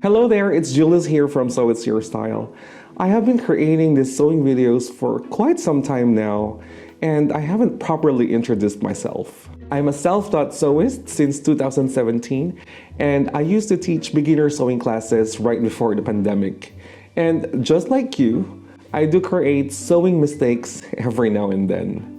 Hello there, it's Julius here from So It's Your Style. I have been creating these sewing videos for quite some time now, and I haven't properly introduced myself. I'm a self-taught sewist since 2017, and I used to teach beginner sewing classes right before the pandemic. And just like you, I do create sewing mistakes every now and then.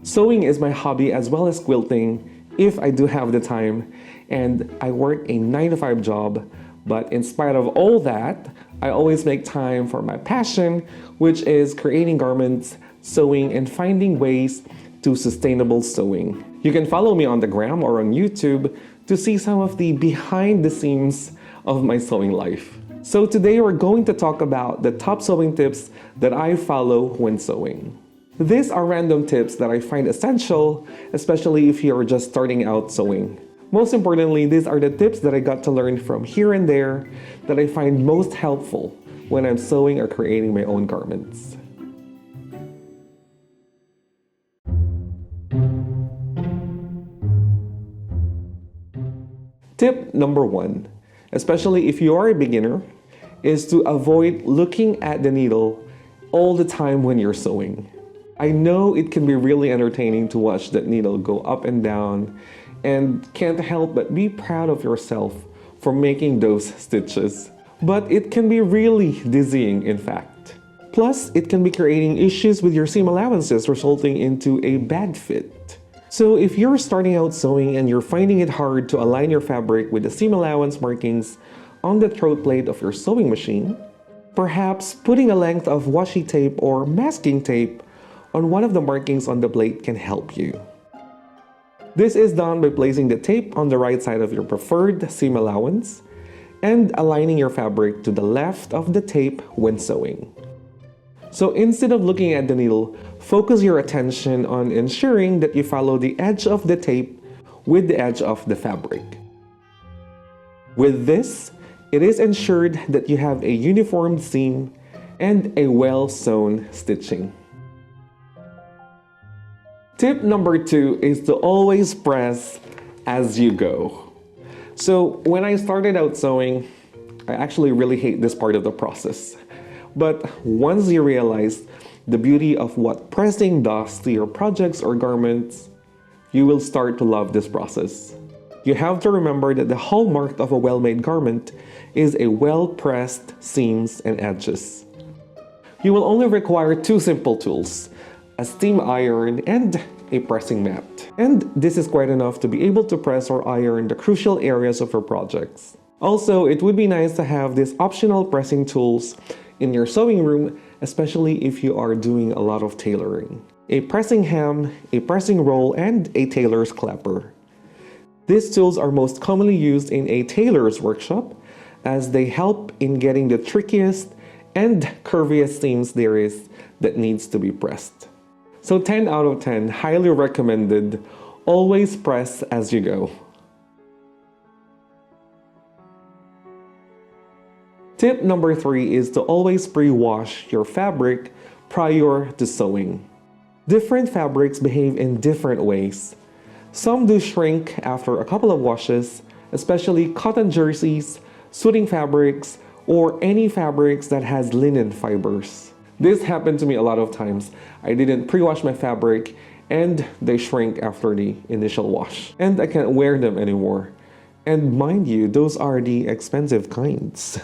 Sewing is my hobby as well as quilting, if I do have the time, and I work a 9-to-5 job, but in spite of all that, I always make time for my passion, which is creating garments, sewing, and finding ways to sustainable sewing. You can follow me on the gram or on YouTube to see some of the behind the scenes of my sewing life. So today we're going to talk about the top sewing tips that I follow when sewing. These are random tips that I find essential, especially if you're just starting out sewing. Most importantly, these are the tips that I got to learn from here and there that I find most helpful when I'm sewing or creating my own garments. Tip number 1, especially if you are a beginner, is to avoid looking at the needle all the time when you're sewing. I know it can be really entertaining to watch that needle go up and down, and can't help but be proud of yourself for making those stitches. But it can be really dizzying, in fact. Plus, it can be creating issues with your seam allowances, resulting into a bad fit. So if you're starting out sewing and you're finding it hard to align your fabric with the seam allowance markings on the throat plate of your sewing machine, perhaps putting a length of washi tape or masking tape on one of the markings on the plate can help you. This is done by placing the tape on the right side of your preferred seam allowance and aligning your fabric to the left of the tape when sewing. So instead of looking at the needle, focus your attention on ensuring that you follow the edge of the tape with the edge of the fabric. With this, it is ensured that you have a uniform seam and a well-sewn stitching. Tip number 2 is to always press as you go. So when I started out sewing, I actually really hate this part of the process. But once you realize the beauty of what pressing does to your projects or garments, you will start to love this process. You have to remember that the hallmark of a well-made garment is a well-pressed seams and edges. You will only require 2 simple tools: a steam iron and a pressing mat. And this is quite enough to be able to press or iron the crucial areas of your projects. Also, it would be nice to have these optional pressing tools in your sewing room, especially if you are doing a lot of tailoring. A pressing hem, a pressing roll, and a tailor's clapper. These tools are most commonly used in a tailor's workshop as they help in getting the trickiest and curviest seams there is that needs to be pressed. So 10 out of 10, highly recommended. Always press as you go. Tip number 3 is to always pre-wash your fabric prior to sewing. Different fabrics behave in different ways. Some do shrink after a couple of washes, especially cotton jerseys, suiting fabrics, or any fabrics that has linen fibers. This happened to me a lot of times. I didn't pre-wash my fabric and they shrink after the initial wash. And I can't wear them anymore. And mind you, those are the expensive kinds.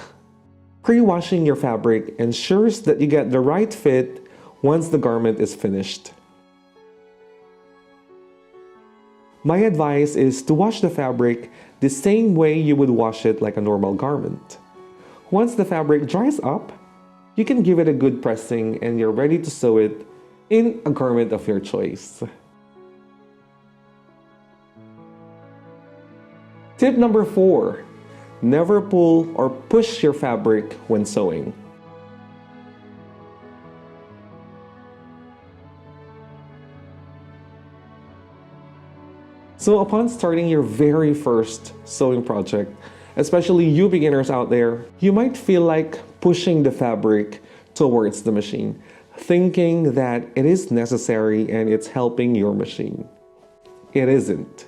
Pre-washing your fabric ensures that you get the right fit once the garment is finished. My advice is to wash the fabric the same way you would wash it like a normal garment. Once the fabric dries up, you can give it a good pressing and you're ready to sew it in a garment of your choice. Tip number 4, never pull or push your fabric when sewing. So upon starting your very first sewing project, especially you beginners out there, you might feel like pushing the fabric towards the machine, thinking that it is necessary and it's helping your machine. It isn't.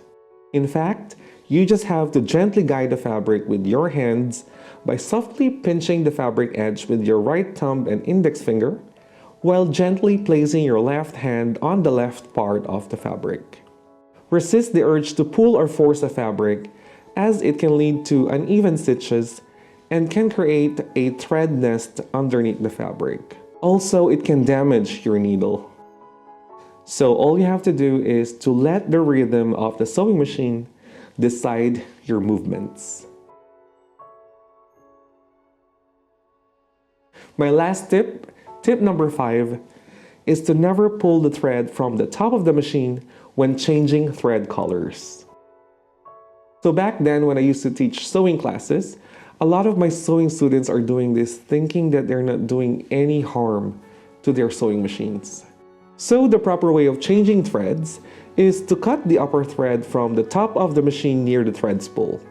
In fact, You just have to gently guide the fabric with your hands by softly pinching the fabric edge with your right thumb and index finger, while gently placing your left hand on the left part of the fabric. Resist the urge to pull or force the fabric, as it can lead to uneven stitches and can create a thread nest underneath the fabric. Also, it can damage your needle. So all you have to do is to let the rhythm of the sewing machine decide your movements. My last tip, tip number 5, is to never pull the thread from the top of the machine when changing thread colors. So back then when I used to teach sewing classes, a lot of my sewing students are doing this thinking that they're not doing any harm to their sewing machines. So the proper way of changing threads is to cut the upper thread from the top of the machine near the thread spool.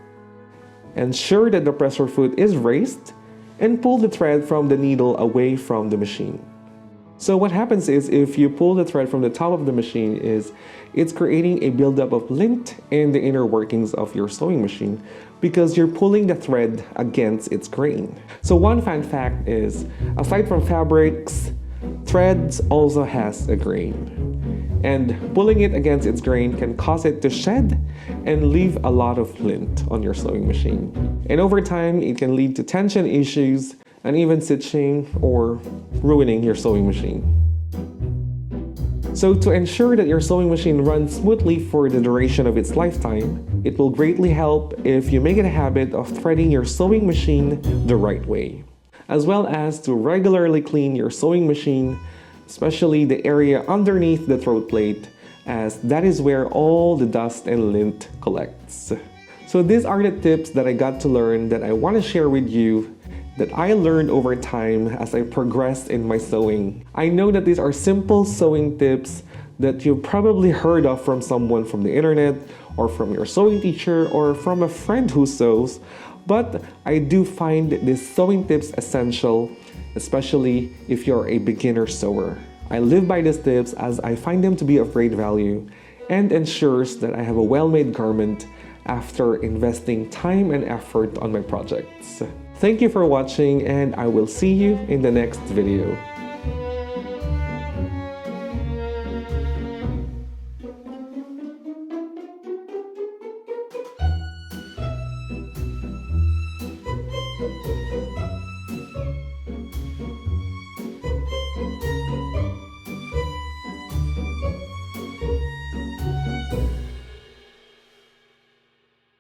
Ensure that the pressure foot is raised and pull the thread from the needle away from the machine. So what happens is if you pull the thread from the top of the machine is it's creating a buildup of lint in the inner workings of your sewing machine because you're pulling the thread against its grain. So one fun fact is, aside from fabrics, threads also has a grain. And pulling it against its grain can cause it to shed and leave a lot of lint on your sewing machine. And over time, it can lead to tension issues, uneven stitching, or ruining your sewing machine. So to ensure that your sewing machine runs smoothly for the duration of its lifetime, it will greatly help if you make it a habit of threading your sewing machine the right way, as well as to regularly clean your sewing machine, especially the area underneath the throat plate, as that is where all the dust and lint collects. So these are the tips that I got to learn that I want to share with you, that I learned over time as I progressed in my sewing. I know that these are simple sewing tips that you've probably heard of from someone from the internet, or from your sewing teacher, or from a friend who sews, but I do find these sewing tips essential, especially if you're a beginner sewer. I live by these tips as I find them to be of great value and ensures that I have a well-made garment after investing time and effort on my projects. Thank you for watching, and I will see you in the next video.